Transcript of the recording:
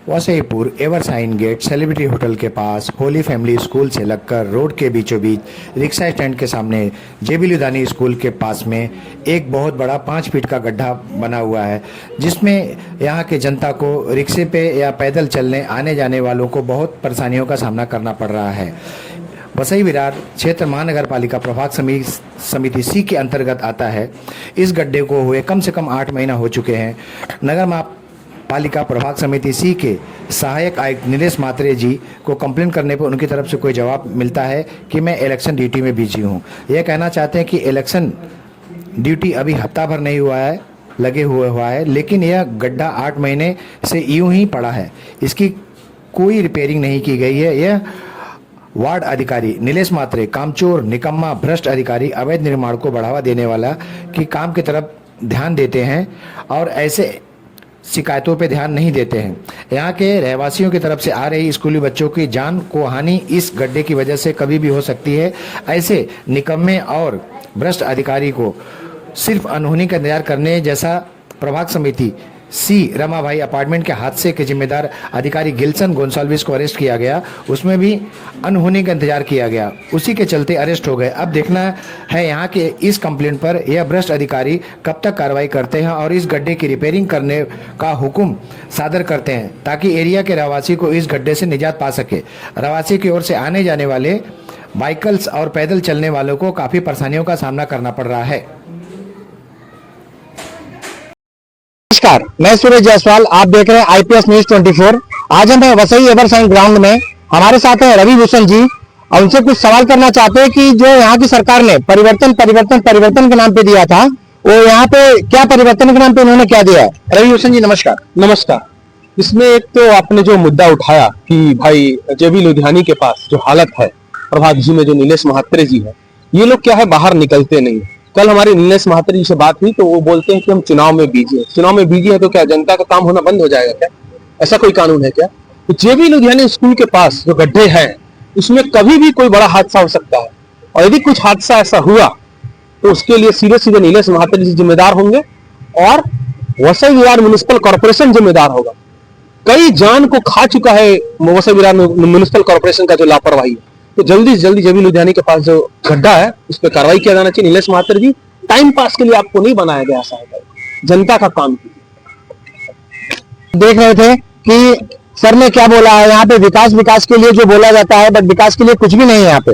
Wasseypur एवरसाइन gate celebrity hotel के पास Holi family school से लगकर रोड के बीचों बीच रिक्शा स्टैंड के सामने जेबी लुधियानी स्कूल के पास में एक बहुत बड़ा 5 फीट का गड्ढा बना हुआ है, जिसमें यहाँ के जनता को रिक्शे पे या पैदल चलने आने जाने वालों को बहुत परेशानियों का सामना करना पड़ रहा है। वसई विरार क्षेत्र महानगर पालिका प्रभाग समिति सी के अंतर्गत आता है। इस गड्ढे को हुए कम से कम 8 महीना हो चुके हैं। नगर पालिका प्रभाग समिति सी के सहायक आयुक्त नीलेश म्हात्रे जी को कंप्लेंट करने पर उनकी तरफ से कोई जवाब मिलता है कि मैं इलेक्शन ड्यूटी में बिजी हूँ। यह कहना चाहते हैं कि इलेक्शन ड्यूटी अभी हफ्ता भर नहीं हुआ है, लगे हुआ है, लेकिन यह गड्ढा 8 महीने से यूं ही पड़ा है। इसकी कोई रिपेयरिंग नहीं की गई है। यह वार्ड अधिकारी नीलेश म्हात्रे कामचोर, निकम्मा, भ्रष्ट अधिकारी, अवैध निर्माण को बढ़ावा देने वाला की काम की तरफ ध्यान देते हैं और ऐसे शिकायतों पे ध्यान नहीं देते हैं। यहाँ के रहवासियों की तरफ से आ रही स्कूली बच्चों की जान को हानि इस गड्ढे की वजह से कभी भी हो सकती है। ऐसे निकम्मे और भ्रष्ट अधिकारी को सिर्फ अनहोनी का इंतजार करने जैसा प्रभाग समिति सी रमाभाई अपार्टमेंट के हादसे के जिम्मेदार अधिकारी गिल्सन गोंसाल्विस को अरेस्ट किया गया। उसमें भी अनहोनी का इंतजार किया गया, उसी के चलते अरेस्ट हो गए। अब देखना है यहाँ के इस कंप्लेंट पर यह भ्रष्ट अधिकारी कब तक कार्रवाई करते हैं और इस गड्ढे की रिपेयरिंग करने का हुक्म सादर करते हैं, ताकि एरिया के रहवासी को इस गड्ढे से निजात पा सके। रहवासी की ओर से आने जाने वाले बाइकल्स और पैदल चलने वालों को काफी परेशानियों का सामना करना पड़ रहा है। नमस्कार, मैं सूरज जायसवाल, आप देख रहे हैं आईपीएस न्यूज 24। आज हम वसई एवरसाइन ग्राउंड में, हमारे साथ है रवि भूषण जी और उनसे कुछ सवाल करना चाहते हैं कि जो यहाँ की सरकार ने परिवर्तन के नाम पे दिया था, वो यहाँ पे क्या परिवर्तन के नाम पे उन्होंने क्या दिया है? रवि भूषण जी नमस्कार। नमस्कार। इसमें एक तो आपने जो मुद्दा उठाया कि भाई जेबी लुधियानी के पास जो हालत है, प्रभाग जी में जो नीलेश म्हात्रे जी है, ये लोग क्या है बाहर निकलते नहीं। कल हमारी नीलेश म्हात्रे जी से बात हुई तो वो बोलते हैं कि हम चुनाव में बिजी है। चुनाव में बिजी है तो क्या जनता का काम होना बंद हो जाएगा क्या? ऐसा कोई कानून है क्या? तो जेबी लुधियानी स्कूल के पास जो गड्ढे हैं उसमें कभी भी कोई बड़ा हादसा हो सकता है, और यदि कुछ हादसा ऐसा हुआ तो उसके लिए सीधे सीधे नीलेश म्हात्रे जी जिम्मेदार होंगे और वसई विरार म्युनिसिपल कॉर्पोरेशन जिम्मेदार होगा। कई जान को खा चुका है वसई विरार म्युनिसिपल कॉर्पोरेशन का जो लापरवाही है। तो जल्दी से जल्दी जेबी लुधियानी के पास जो गड्ढा है उस पर कार्रवाई किया जाना चाहिए। नीलेश म्हात्रे जी, टाइम पास के लिए आपको नहीं बनाया गया, ऐसा है, जनता का काम कीजिए। देख रहे थे कि सर ने क्या बोला है, यहाँ पे विकास के लिए जो बोला जाता है, बट विकास के लिए कुछ भी नहीं है यहाँ पे।